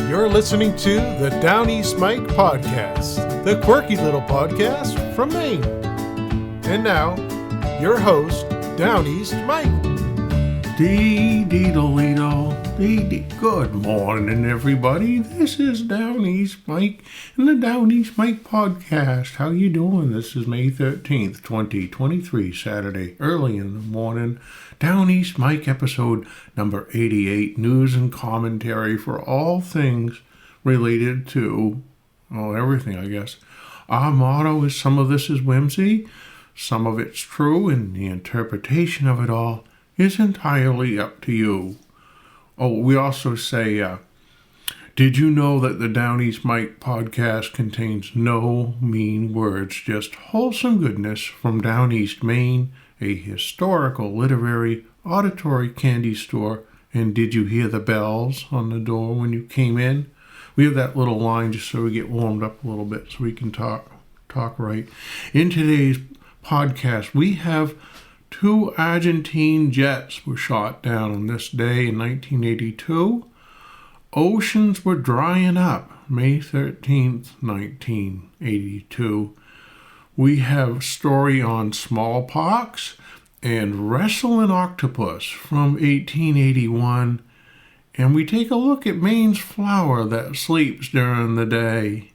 You're listening to the Downeast Mike podcast, the quirky little podcast from Maine. And now, your host, Downeast Mike. Good morning, everybody. This is Downeast Mike and the Downeast Mike podcast. How you doing? This is May 13th, 2023, Saturday, early in the morning. Downeast Mike episode number 88, news and commentary for all things related to, everything, I guess. Our motto is some of this is whimsy, some of it's true, and the interpretation of it all is entirely up to you. Oh, we also say, did you know that the Downeast Mike podcast contains no mean words, just wholesome goodness from Downeast Maine, a historical, literary, auditory candy store, and did you hear the bells on the door when you came in? We have that little line just so we get warmed up a little bit so we can talk right. In today's podcast, we have 2 Argentine jets were shot down on this day in 1982. Oceans were drying up, May 13th, 1982. We have a story on Smallpox and Wrestling Octopus from 1881. And we take a look at Maine's flower that sleeps during the day.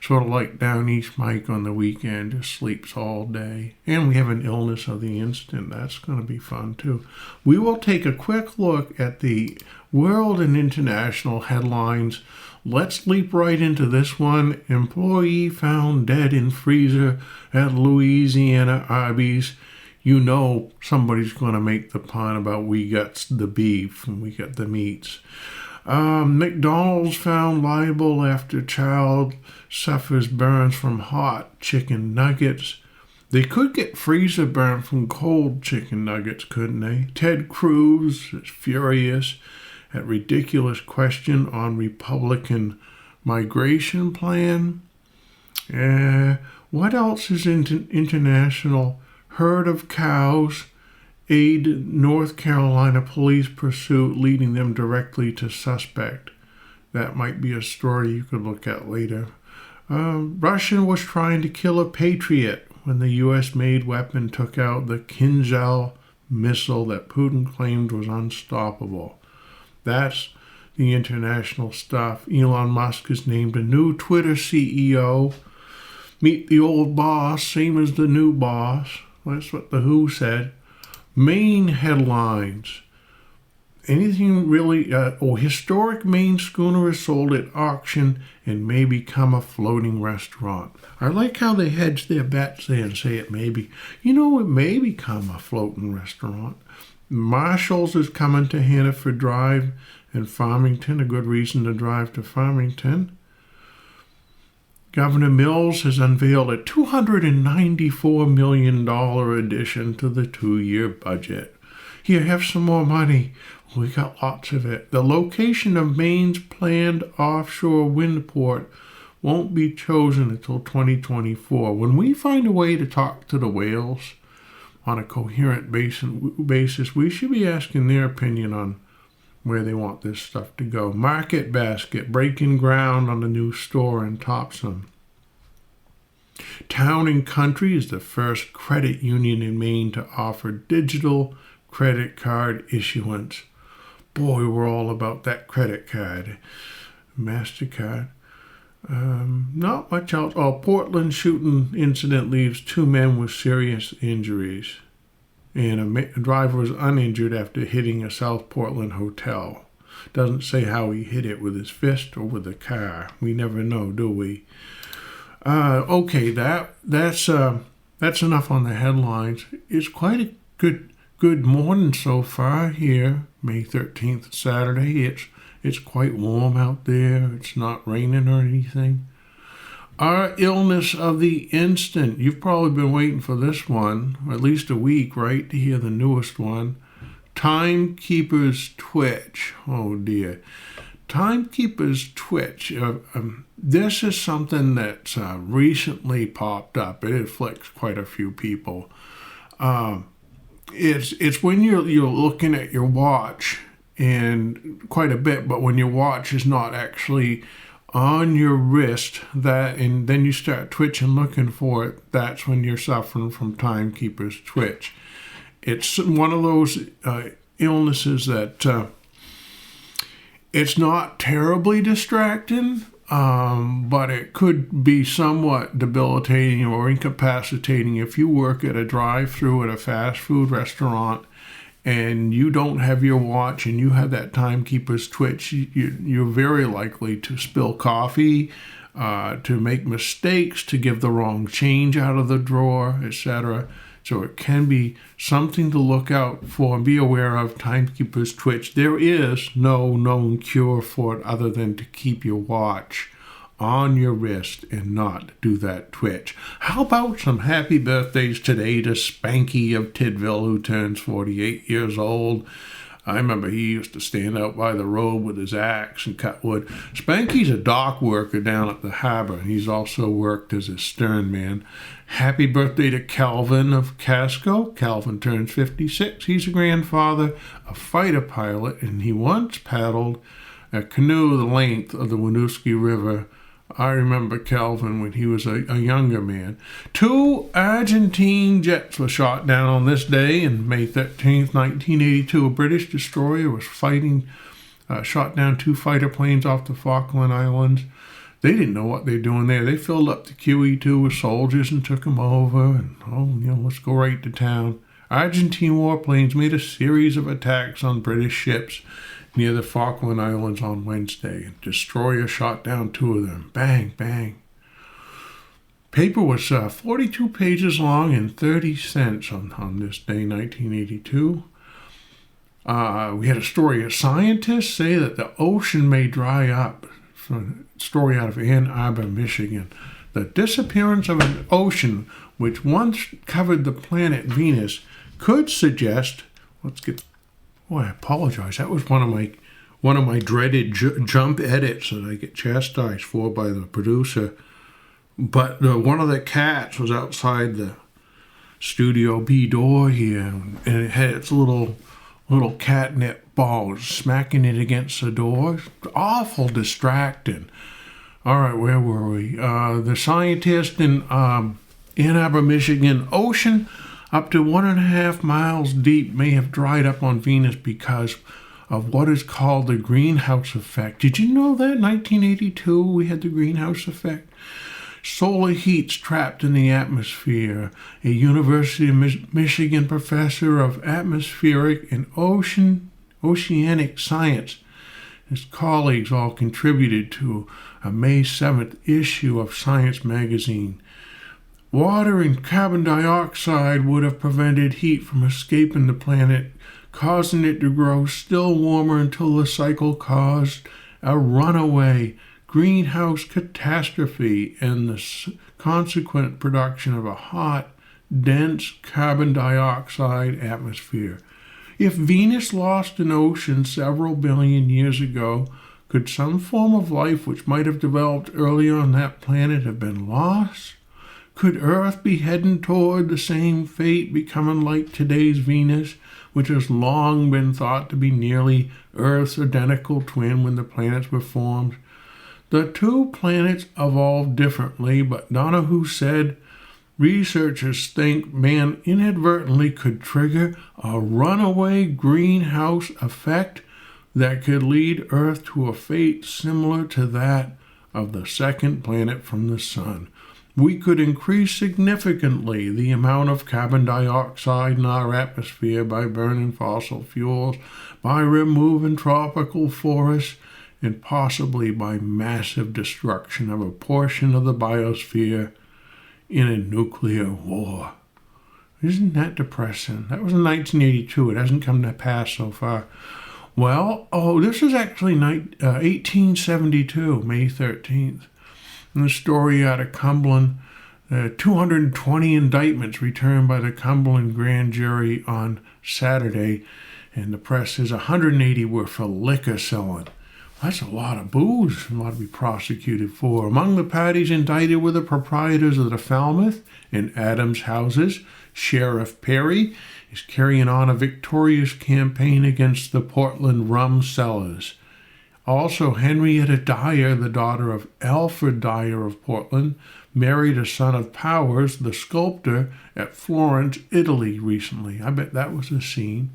Sort of like Downeast Mike on the weekend, just sleeps all day. And we have an illness of the instant. That's going to be fun, too. We will take a quick look at the world and international headlines. Let's leap right into this one. Employee found dead in freezer at Louisiana Arby's. You know somebody's going to make the pun about we got the beef and we got the meats. McDonald's found liable after child suffers burns from hot chicken nuggets. They could get freezer burn from cold chicken nuggets, couldn't they? Ted Cruz is furious at ridiculous question on Republican migration plan. What else is international? Herd of cows aid North Carolina police pursuit, leading them directly to suspect. That might be a story you could look at later. Russia was trying to kill a patriot when the U.S.-made weapon took out the Kinzhal missile that Putin claimed was unstoppable. That's the international stuff. Elon Musk is named a new Twitter CEO. Meet the old boss, same as the new boss. That's what the Who said. Maine headlines. Anything really? Historic Maine schooner is sold at auction and may become a floating restaurant. I like how they hedge their bets there and say it may be. It may become a floating restaurant. Marshall's is coming to Hannaford Drive and Farmington. A good reason to drive to Farmington. Governor Mills has unveiled a $294 million addition to the 2-year budget. Here, have some more money. We got lots of it. The location of Maine's planned offshore wind port won't be chosen until 2024. When we find a way to talk to the whales on a coherent basis, we should be asking their opinion on where they want this stuff to go. Market Basket, breaking ground on the new store in Topsom. Town & Country is the first credit union in Maine to offer digital credit card issuance. Boy, we're all about that credit card. MasterCard. Not much else. Portland shooting incident leaves 2 men with serious injuries. And a driver was uninjured after hitting a South Portland hotel. Doesn't say how he hit it, with his fist or with a car. We never know, do we? Okay, that's enough on the headlines. It's quite a good morning so far here, May 13th, Saturday. It's quite warm out there. It's not raining or anything. Our illness of the instant. You've probably been waiting for this one, at least a week, right, to hear the newest one. Timekeeper's twitch. Oh, dear. Timekeeper's twitch. This is something that's recently popped up. It afflicts quite a few people. It's when you're looking at your watch and quite a bit, but when your watch is not actually on your wrist, and then you start twitching looking for it, that's when you're suffering from timekeeper's twitch. It's one of those illnesses that it's not terribly distracting, but it could be somewhat debilitating or incapacitating if you work at a drive-through at a fast food restaurant and you don't have your watch and you have that timekeeper's twitch. You're very likely to spill coffee, to make mistakes, to give the wrong change out of the drawer, etc. So it can be something to look out for and be aware of, timekeeper's twitch. There is no known cure for it other than to keep your watch on your wrist and not do that twitch. How about some happy birthdays today to Spanky of Tidville, who turns 48 years old. I remember he used to stand out by the road with his axe and cut wood. Spanky's a dock worker down at the harbor, and he's also worked as a stern man. Happy birthday to Calvin of Casco. Calvin turns 56. He's a grandfather, a fighter pilot, and he once paddled a canoe the length of the Winooski River. I remember Calvin when he was a younger man. 2 Argentine jets were shot down on this day in May 13th, 1982. A British destroyer was shot down 2 fighter planes off the Falkland Islands. They didn't know what they were doing there. They filled up the QE2 with soldiers and took them over. And, let's go right to town. Argentine warplanes made a series of attacks on British ships near the Falkland Islands on Wednesday. A destroyer shot down 2 of them. Bang, bang. Paper was 42 pages long and 30 cents on this day, 1982. We had a story. Scientists say that the ocean may dry up. A story out of Ann Arbor, Michigan. The disappearance of an ocean which once covered the planet Venus could suggest, I apologize. That was one of my dreaded jump edits that I get chastised for by the producer. But one of the cats was outside the Studio B door here, and it had its little catnip ball smacking it against the door. Awful distracting. All right, where were we? The scientist in Ann Arbor, Michigan, ocean up to 1.5 miles deep may have dried up on Venus because of what is called the greenhouse effect. Did you know that? 1982, we had the greenhouse effect. Solar heat's trapped in the atmosphere. A University of Michigan professor of atmospheric and oceanic science, his colleagues all contributed to a May 7th issue of Science magazine. Water and carbon dioxide would have prevented heat from escaping the planet, causing it to grow still warmer until the cycle caused a runaway greenhouse catastrophe and the consequent production of a hot, dense carbon dioxide atmosphere. If Venus lost an ocean several billion years ago, could some form of life which might have developed earlier on that planet have been lost? Could Earth be heading toward the same fate, becoming like today's Venus, which has long been thought to be nearly Earth's identical twin when the planets were formed? The 2 planets evolved differently, but Donahue said researchers think man inadvertently could trigger a runaway greenhouse effect that could lead Earth to a fate similar to that of the second planet from the Sun. We could increase significantly the amount of carbon dioxide in our atmosphere by burning fossil fuels, by removing tropical forests, and possibly by massive destruction of a portion of the biosphere in a nuclear war. Isn't that depressing? That was in 1982. It hasn't come to pass so far. Well, this is actually 1872, May 13th. And the story out of Cumberland, 220 indictments returned by the Cumberland grand jury on Saturday, and the press says 180 were for liquor selling. That's a lot of booze, a lot to be prosecuted for. Among the parties indicted were the proprietors of the Falmouth and Adams houses, Sheriff Perry, is carrying on a victorious campaign against the Portland rum sellers. Also, Henrietta Dyer, the daughter of Alfred Dyer of Portland, married a son of Powers, the sculptor, at Florence, Italy recently. I bet that was a scene.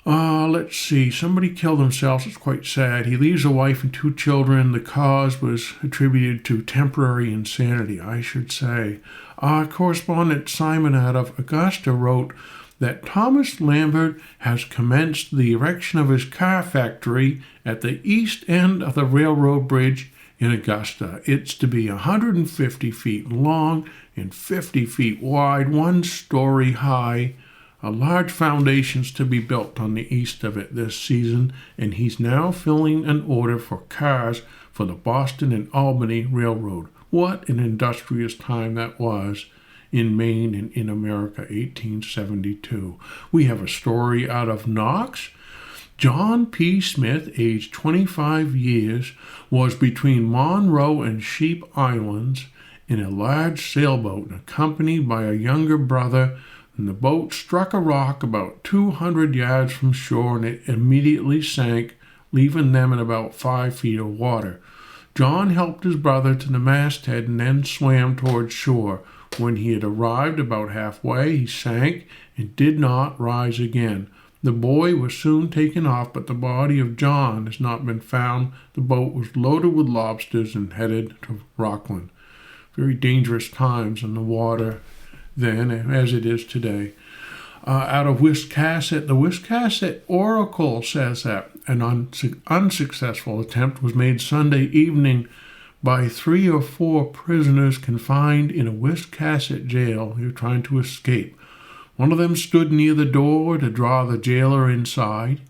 Let's see. Somebody killed themselves. It's quite sad. He leaves a wife and 2 children. The cause was attributed to temporary insanity, I should say. Correspondent Simon out of Augusta wrote that Thomas Lambert has commenced the erection of his car factory at the east end of the railroad bridge in Augusta. It's to be 150 feet long and 50 feet wide, 1 story high. A large foundation's to be built on the east of it this season, and he's now filling an order for cars for the Boston and Albany Railroad. What an industrious time that was in Maine and in America, 1872. We have a story out of Knox. John P. Smith, aged 25 years, was between Monroe and Sheep Islands in a large sailboat accompanied by a younger brother, and the boat struck a rock about 200 yards from shore and it immediately sank, leaving them in about 5 feet of water. John helped his brother to the masthead and then swam toward shore. When he had arrived about halfway, he sank and did not rise again. The boy was soon taken off, but the body of John has not been found. The boat was loaded with lobsters and headed to Rockland. Very dangerous times in the water then, as it is today. Out of Wiscasset, the Wiscasset Oracle says that an unsuccessful attempt was made Sunday evening by 3 or 4 prisoners confined in a Wiscasset jail who were trying to escape. One of them stood near the door to draw the jailer inside.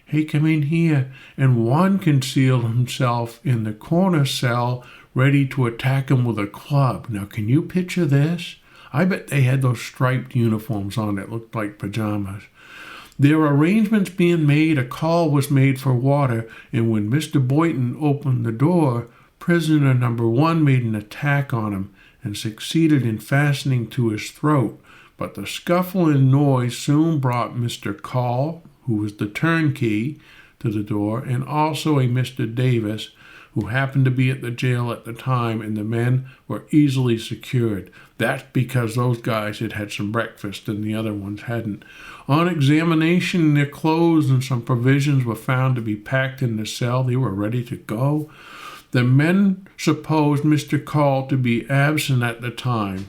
"Hey, come in here." And one concealed himself in the corner cell, ready to attack him with a club. Now, can you picture this? I bet they had those striped uniforms on that looked like pajamas. There were arrangements being made. A call was made for water, and when Mr. Boynton opened the door, prisoner number 1 made an attack on him and succeeded in fastening to his throat. But the scuffle and noise soon brought Mr. Call, who was the turnkey, to the door, and also a Mr. Davis, who happened to be at the jail at the time, and the men were easily secured. That's because those guys had had some breakfast and the other ones hadn't. On examination, their clothes and some provisions were found to be packed in the cell. They were ready to go. The men supposed Mr. Call to be absent at the time.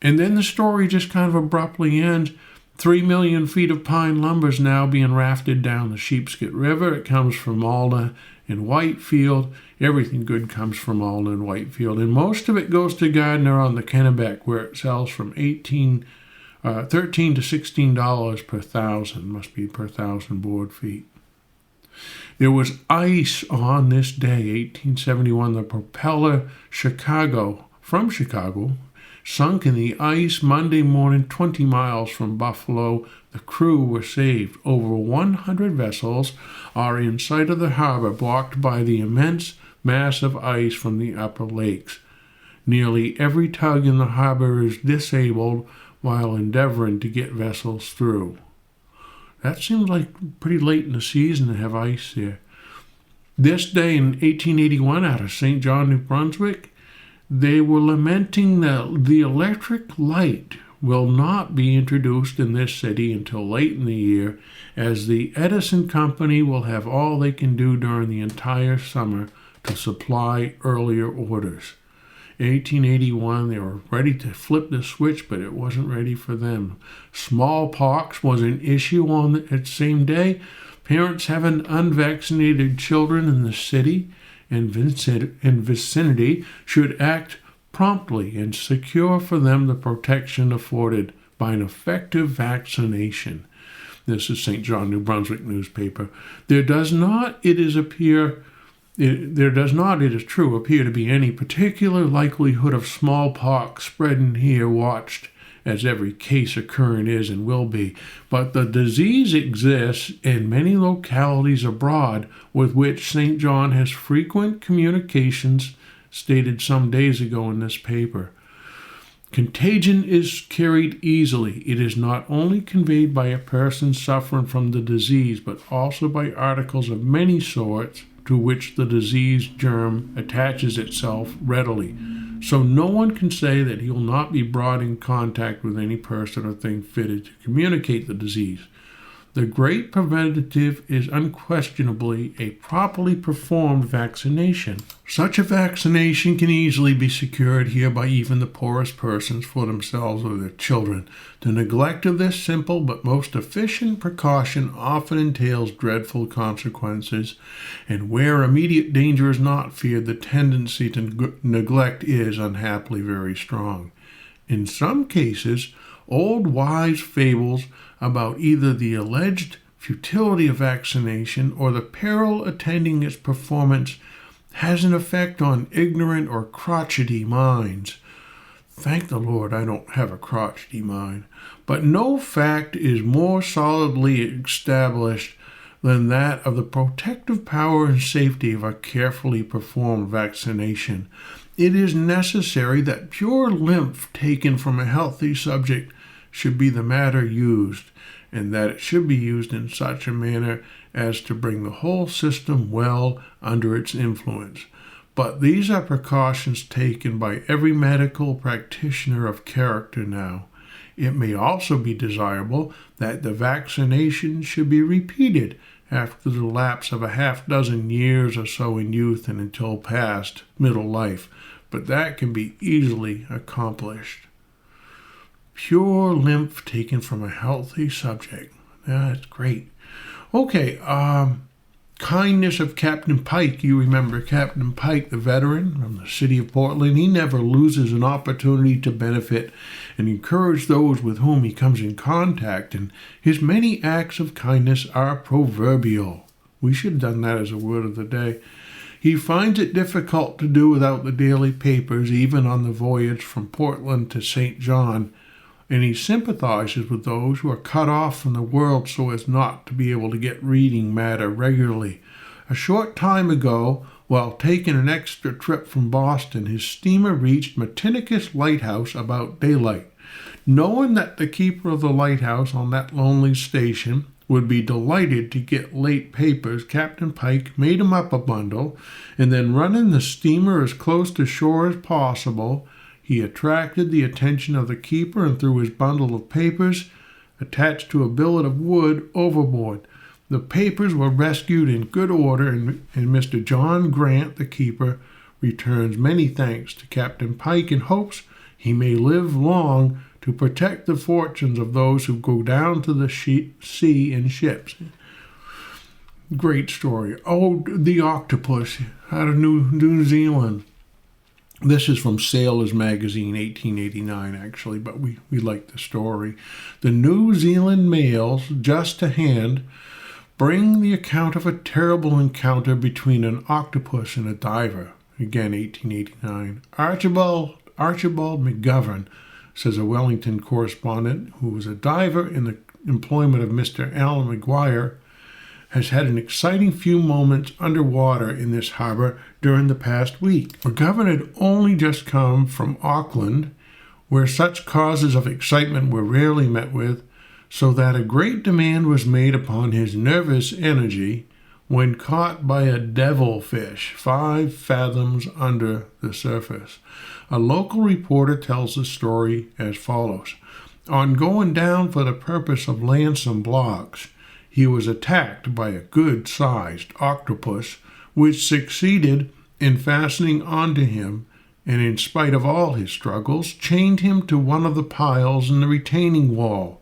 And then the story just kind of abruptly ends. 3 million feet of pine lumber is now being rafted down the Sheepscot River. It comes from Alda and Whitefield. Everything good comes from Alda and Whitefield. And most of it goes to Gardner on the Kennebec, where it sells from $13 to $16 per thousand. Must be per thousand board feet. There was ice on this day, 1871. The propeller from Chicago, sunk in the ice Monday morning 20 miles from Buffalo. The crew were saved. Over 100 vessels are in sight of the harbor, blocked by the immense mass of ice from the upper lakes. Nearly every tug in the harbor is disabled while endeavoring to get vessels through. That seems like pretty late in the season to have ice there. This day in 1881, out of St. John, New Brunswick, they were lamenting that the electric light will not be introduced in this city until late in the year, as the Edison Company will have all they can do during the entire summer to supply earlier orders. In 1881, they were ready to flip the switch, but it wasn't ready for them. Smallpox was an issue on that same day. Parents having unvaccinated children in the city and vicinity should act promptly and secure for them the protection afforded by an effective vaccination. This is St. John, New Brunswick newspaper. There does not, it is true, appear to be any particular likelihood of smallpox spreading here, watched as every case occurring is and will be. But the disease exists in many localities abroad with which St. John has frequent communications, stated some days ago in this paper. Contagion is carried easily. It is not only conveyed by a person suffering from the disease, but also by articles of many sorts to which the disease germ attaches itself readily. So no one can say that he will not be brought in contact with any person or thing fitted to communicate the disease. The great preventative is unquestionably a properly performed vaccination. Such a vaccination can easily be secured here by even the poorest persons for themselves or their children. The neglect of this simple but most efficient precaution often entails dreadful consequences, and where immediate danger is not feared, the tendency to neglect is unhappily very strong. In some cases, old wise fables about either the alleged futility of vaccination or the peril attending its performance has an effect on ignorant or crotchety minds. Thank the Lord I don't have a crotchety mind. But no fact is more solidly established than that of the protective power and safety of a carefully performed vaccination. It is necessary that pure lymph taken from a healthy subject should be the matter used, and that it should be used in such a manner as to bring the whole system well under its influence. But these are precautions taken by every medical practitioner of character now. It may also be desirable that the vaccination should be repeated after the lapse of a half-dozen years or so in youth and until past middle life, but that can be easily accomplished. Pure lymph taken from a healthy subject. That's great. Okay, kindness of Captain Pike. You remember Captain Pike, the veteran from the city of Portland. He never loses an opportunity to benefit and encourage those with whom he comes in contact, and his many acts of kindness are proverbial. We should have done that as a word of the day. He finds it difficult to do without the daily papers, even on the voyage from Portland to St. John, and he sympathizes with those who are cut off from the world so as not to be able to get reading matter regularly. A short time ago, while taking an extra trip from Boston, his steamer reached Matinicus Lighthouse about daylight. Knowing that the keeper of the lighthouse on that lonely station would be delighted to get late papers, Captain Pike made him up a bundle, and then running the steamer as close to shore as possible, he attracted the attention of the keeper and threw his bundle of papers, attached to a billet of wood, overboard. The papers were rescued in good order, and Mr. John Grant, the keeper, returns many thanks to Captain Pike in hopes he may live long to protect the fortunes of those who go down to the sea in ships. Great story. Oh, the Octopus out of New Zealand. This is from Sailor's Magazine, 1889, actually, but we like the story. The New Zealand mails, just to hand, bring the account of a terrible encounter between an octopus and a diver. Again, 1889. Archibald McGovern, says a Wellington correspondent who was a diver in the employment of Mr. Alan McGuire, has had an exciting few moments underwater in this harbor during the past week. McGovern had only just come from Auckland, where such causes of excitement were rarely met with, so that a great demand was made upon his nervous energy when caught by a devilfish 5 fathoms under the surface. A local reporter tells the story as follows. On going down for the purpose of laying some blocks, he was attacked by a good-sized octopus, which succeeded in fastening onto him, and in spite of all his struggles, chained him to one of the piles in the retaining wall.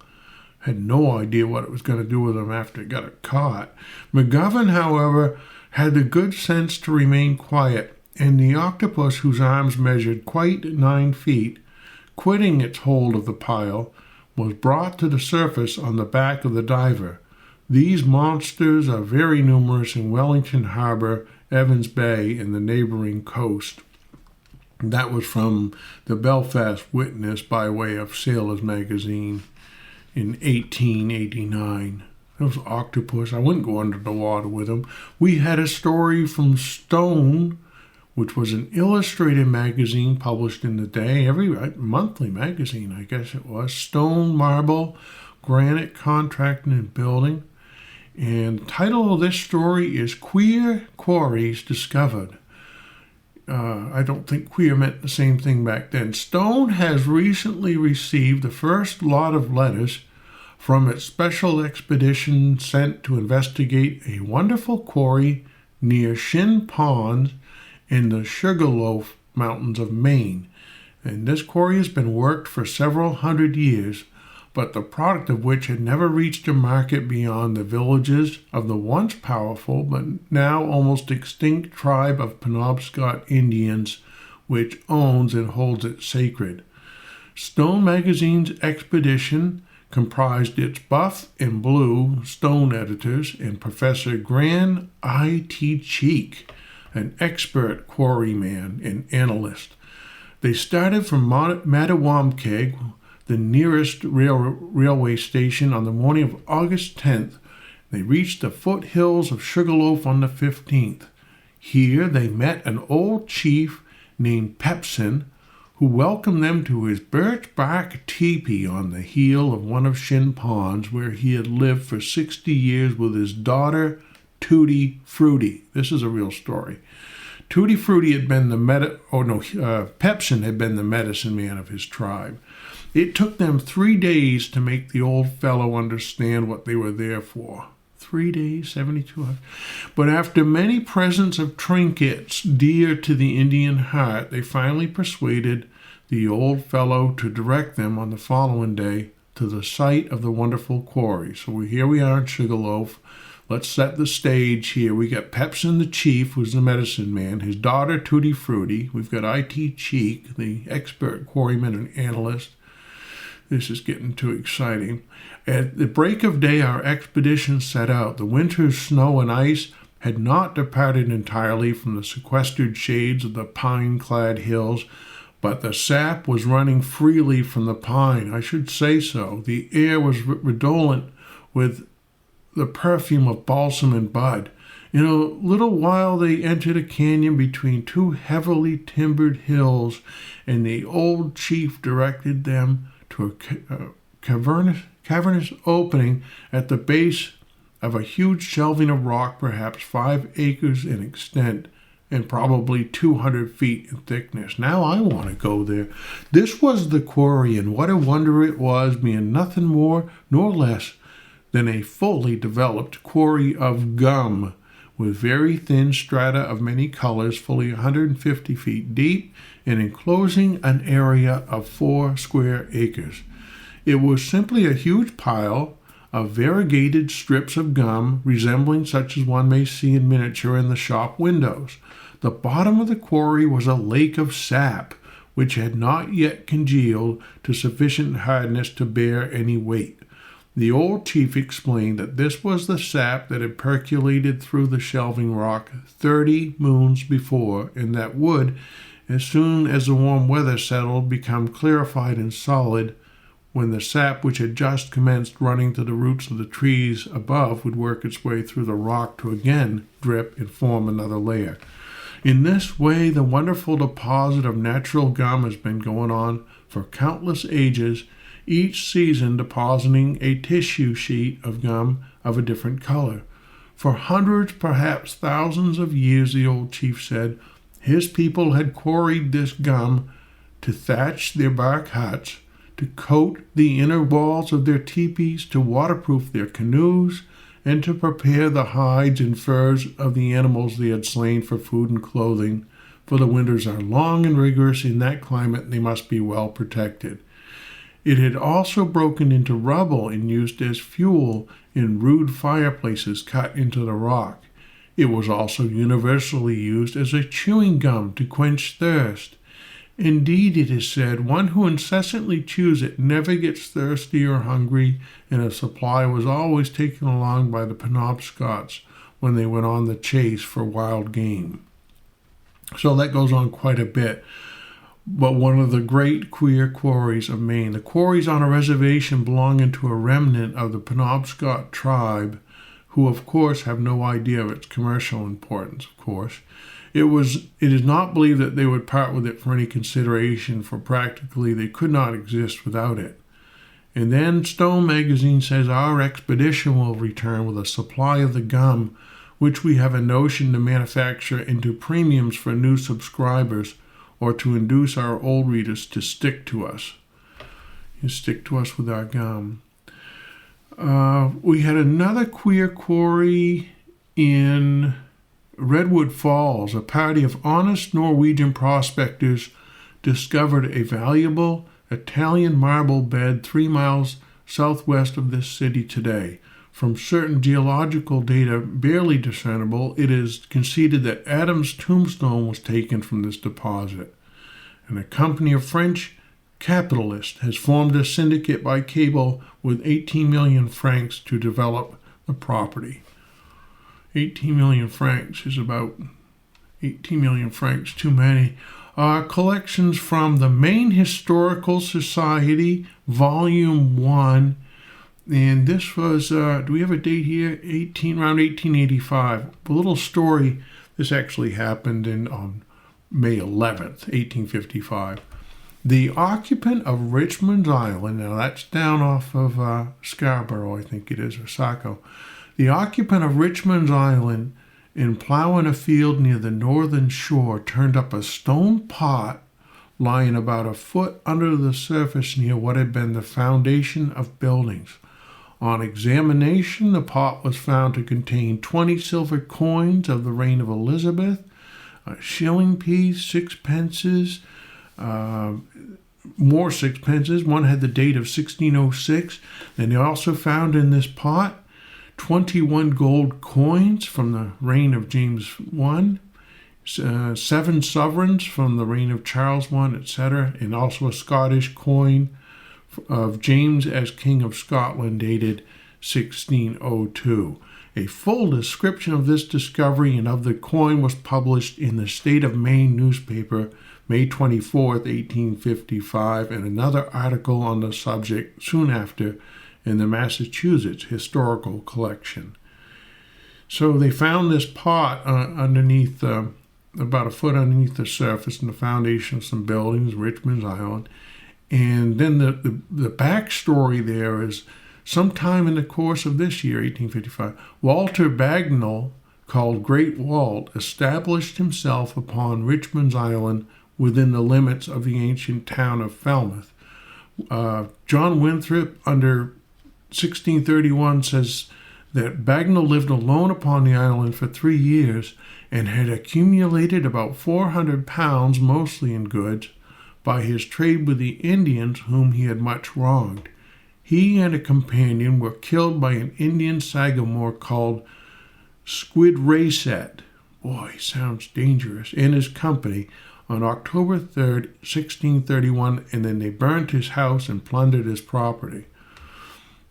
Had no idea what it was going to do with him after it got caught. McGovern, however, had the good sense to remain quiet, and the octopus, whose arms measured quite 9 feet, quitting its hold of the pile, was brought to the surface on the back of the diver. These monsters are very numerous in Wellington Harbor, Evans Bay, and the neighboring coast. That was from the Belfast Witness by way of Sailor's Magazine in 1889. Those octopus, I wouldn't go under the water with them. We had a story from Stone which was an illustrated magazine published in the day, every monthly magazine, I guess it was. Stone, marble, granite contracting and building. And the title of this story is Queer Quarries Discovered. I don't think queer meant the same thing back then. Stone has recently received the first lot of letters from its special expedition sent to investigate a wonderful quarry near Shin Pond in the Sugarloaf Mountains of Maine. And this quarry has been worked for several hundred years, but the product of which had never reached a market beyond the villages of the once powerful but now almost extinct tribe of Penobscot Indians, which owns and holds it sacred. Stone Magazine's expedition comprised its buff and blue Stone editors and Professor Gran I.T. Cheek, an expert quarryman and analyst. They started from Mattawamkeag, the nearest railway station, on the morning of August 10th. They reached the foothills of Sugarloaf on the 15th. Here they met an old chief named Pepsin, who welcomed them to his birch bark teepee on the heel of one of Shin Ponds, where he had lived for 60 years with his daughter, Tutti Frutti. This is a real story. Tutti Frutti had been Pepsin had been the medicine man of his tribe. It took them 3 days to make the old fellow understand what they were there for. 3 days, 72 hours. But after many presents of trinkets dear to the Indian heart, they finally persuaded the old fellow to direct them on the following day to the site of the wonderful quarry. So here we are in Sugarloaf. Let's set the stage here. We got Pepsin the chief, who's the medicine man, his daughter Tutti Frutti. We've got I.T. Cheek, the expert quarryman and analyst. This is getting too exciting. At the break of day, our expedition set out. The winter's snow and ice had not departed entirely from the sequestered shades of the pine-clad hills, but the sap was running freely from the pine. I should say so. The air was redolent with the perfume of balsam and bud. In a little while they entered a canyon between two heavily timbered hills, and the old chief directed them to a cavernous opening at the base of a huge shelving of rock, perhaps 5 acres in extent and probably 200 feet in thickness. Now I want to go there. This was the quarry, and what a wonder it was, being nothing more nor less than a fully developed quarry of gum with very thin strata of many colors, fully 150 feet deep, and enclosing an area of 4 square acres. It was simply a huge pile of variegated strips of gum, resembling such as one may see in miniature in the shop windows. The bottom of the quarry was a lake of sap, which had not yet congealed to sufficient hardness to bear any weight. The old chief explained that this was the sap that had percolated through the shelving rock 30 moons before, and that would, as soon as the warm weather settled, become clarified and solid, when the sap which had just commenced running to the roots of the trees above would work its way through the rock to again drip and form another layer. In this way, the wonderful deposit of natural gum has been going on for countless ages, each season depositing a tissue sheet of gum of a different color. For hundreds, perhaps thousands of years, the old chief said, his people had quarried this gum to thatch their bark huts, to coat the inner walls of their teepees, to waterproof their canoes, and to prepare the hides and furs of the animals they had slain for food and clothing. For the winters are long and rigorous in that climate, they must be well protected. It had also broken into rubble and used as fuel in rude fireplaces cut into the rock. It was also universally used as a chewing gum to quench thirst. Indeed, it is said, one who incessantly chews it never gets thirsty or hungry, and a supply was always taken along by the Penobscots when they went on the chase for wild game. So that goes on quite a bit. But one of the great queer quarries of Maine, the quarries on a reservation belonging to a remnant of the Penobscot tribe, who of course have no idea of its commercial importance, of course. It is not believed that they would part with it for any consideration, for practically they could not exist without it. And then Stone Magazine says our expedition will return with a supply of the gum, which we have a notion to manufacture into premiums for new subscribers, or to induce our old readers to stick to us. You stick to us with our gum. We had another queer quarry in Redwood Falls. A party of honest Norwegian prospectors discovered a valuable Italian marble bed 3 miles southwest of this city today. From certain geological data barely discernible, it is conceded that Adam's tombstone was taken from this deposit. And a company of French capitalists has formed a syndicate by cable with 18 million francs to develop the property. 18 million francs is about 18 million francs too many. Collections from the Maine Historical Society, Volume 1. And this was, do we have a date here? Around 1885. A little story. This actually happened on May 11th, 1855. The occupant of Richmond's Island, now that's down off of Scarborough, I think it is, or Saco. The occupant of Richmond's Island, in plowing a field near the northern shore, turned up a stone pot lying about a foot under the surface near what had been the foundation of buildings. On examination, the pot was found to contain 20 silver coins of the reign of Elizabeth, a shilling piece, 6 pences, more 6 pences. One had the date of 1606. And they also found in this pot 21 gold coins from the reign of James I, 7 sovereigns from the reign of Charles I, etc., and also a Scottish coin of James as King of Scotland dated 1602. A full description of this discovery and of the coin was published in the State of Maine newspaper May 24th, 1855, and another article on the subject soon after in the Massachusetts Historical Collection. So they found this pot underneath, about a foot underneath the surface in the foundation of some buildings, Richmond's Island. And then the backstory there is sometime in the course of this year, 1855, Walter Bagnall, called Great Walt, established himself upon Richmond's Island within the limits of the ancient town of Falmouth. John Winthrop, under 1631, says that Bagnall lived alone upon the island for 3 years and had accumulated about 400 pounds, mostly in goods, by his trade with the Indians whom he had much wronged. He and a companion were killed by an Indian sagamore called Squid Rayset. Boy, sounds dangerous. In his company on October 3rd, 1631, and then they burned his house and plundered his property.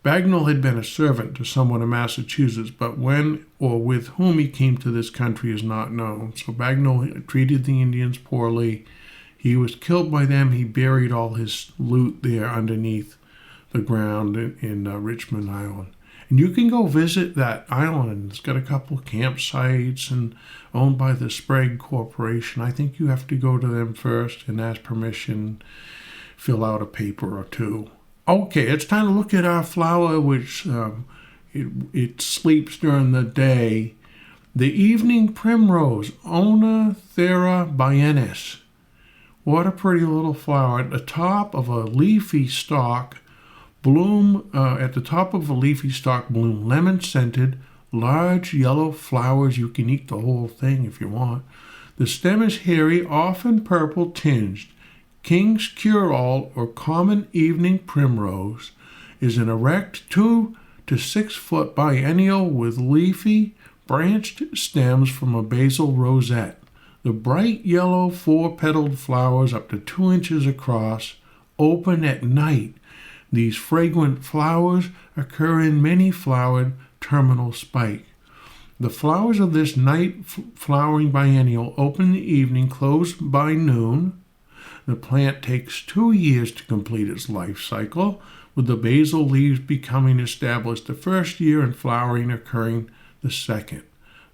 Bagnall had been a servant to someone in Massachusetts, but when or with whom he came to this country is not known. So Bagnall treated the Indians poorly. He was killed by them. He buried all his loot there underneath the ground in Richmond Island. And you can go visit that island. It's got a couple of campsites and owned by the Sprague Corporation. I think you have to go to them first and ask permission, fill out a paper or two. Okay, it's time to look at our flower, which it sleeps during the day. The evening primrose, Oenothera biennis. What a pretty little flower. At the top of a leafy stalk, bloom lemon-scented, large yellow flowers. You can eat the whole thing if you want. The stem is hairy, often purple tinged. King's cure-all, or common evening primrose, is an erect 2 to 6 foot biennial with leafy, branched stems from a basal rosette. The bright yellow 4-petaled flowers up to 2 inches across open at night. These fragrant flowers occur in many-flowered terminal spike. The flowers of this night-flowering biennial open in the evening, close by noon. The plant takes 2 years to complete its life cycle, with the basal leaves becoming established the first year and flowering occurring the second.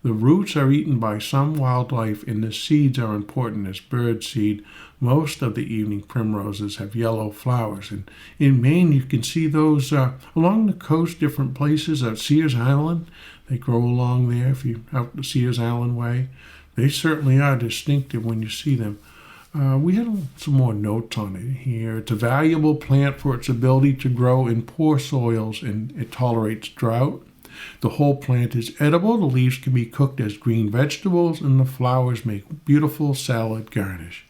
The roots are eaten by some wildlife, and the seeds are important as bird seed. Most of the evening primroses have yellow flowers. And in Maine, you can see those along the coast, different places. At Sears Island, they grow along there if you're out the Sears Island way. They certainly are distinctive when you see them. We had some more notes on it here. It's a valuable plant for its ability to grow in poor soils, and it tolerates drought. The whole plant is edible. The leaves can be cooked as green vegetables, and the flowers make beautiful salad garnish.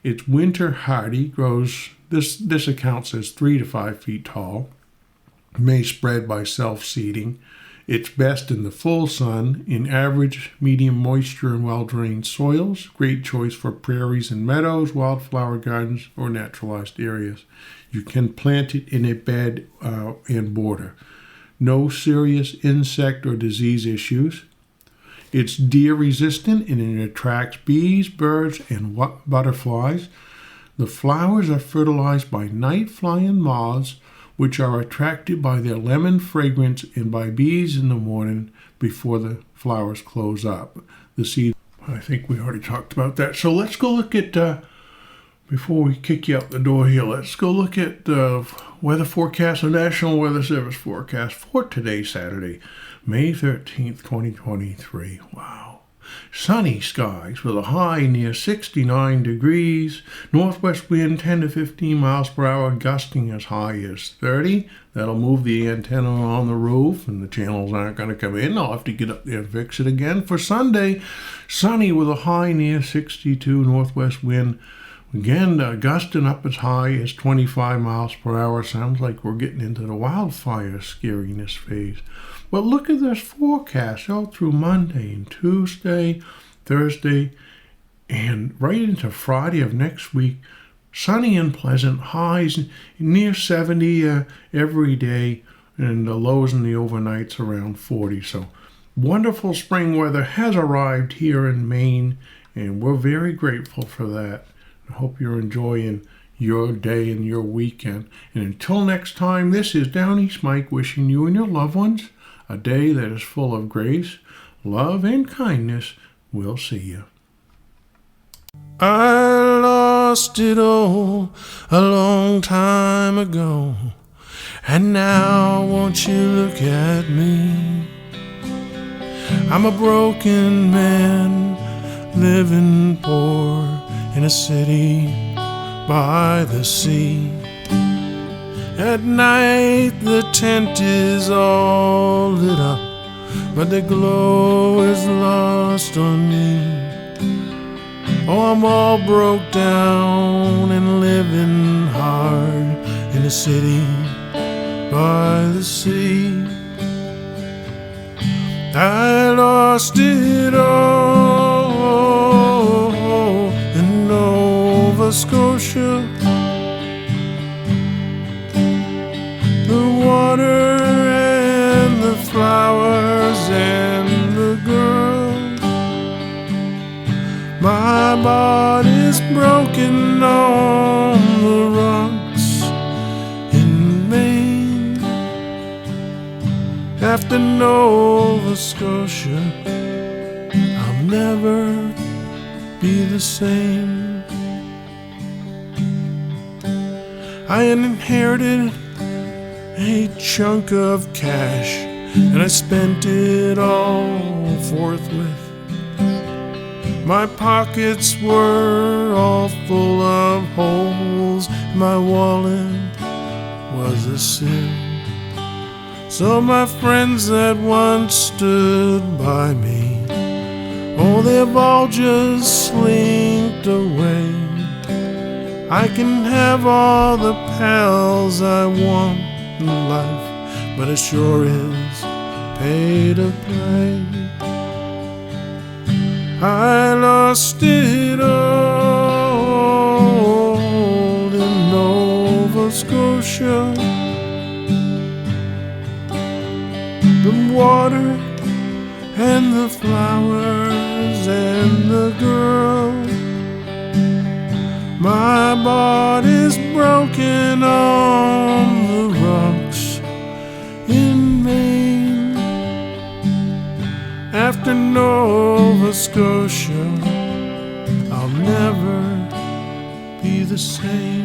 It's winter hardy, grows, this accounts as 3 to 5 feet tall, may spread by self-seeding. It's best in the full sun, in average, medium moisture and well-drained soils. Great choice for prairies and meadows, wildflower gardens, or naturalized areas. You can plant it in a bed and border. No serious insect or disease issues. It's deer resistant, and it attracts bees, birds, and butterflies. The flowers are fertilized by night flying moths, which are attracted by their lemon fragrance and by bees in the morning before the flowers close up. The seed, I think we already talked about that. So let's go look at, before we kick you out the door here, let's go look at the weather forecast, the National Weather Service forecast for today, Saturday, May 13th, 2023. Wow. Sunny skies with a high near 69 degrees. Northwest wind 10 to 15 miles per hour, gusting as high as 30. That'll move the antenna on the roof, and the channels aren't going to come in. I'll have to get up there and fix it again. For Sunday, sunny with a high near 62, northwest wind. Again, gusting up as high as 25 miles per hour. Sounds like we're getting into the wildfire scariness phase. But look at this forecast all through Monday and Tuesday, Thursday, and right into Friday of next week. Sunny and pleasant, highs near 70 every day, and the lows and the overnights around 40. So wonderful spring weather has arrived here in Maine, and we're very grateful for that. I hope you're enjoying your day and your weekend. And until next time, this is Downeast Mike wishing you and your loved ones a day that is full of grace, love, and kindness. We'll see you. I lost it all a long time ago, and now won't you look at me? I'm a broken man, living poor in a city by the sea. At night the tent is all lit up, but the glow is lost on me. Oh, I'm all broke down and living hard in a city by the sea. I lost it all in Nova Scotia. The water and the flowers and the girl. My body's broken on the rocks in Maine. After Nova Scotia, I'll never be the same. I inherited a chunk of cash, and I spent it all forthwith. My pockets were all full of holes, my wallet was a sieve. So my friends that once stood by me, oh, they've all just slinked away. I can have all the pals I want in life, but it sure is pay to play. I lost it all in Nova Scotia. The water and the flowers and the girl. My body's broken on the rocks in Maine. After Nova Scotia, I'll never be the same.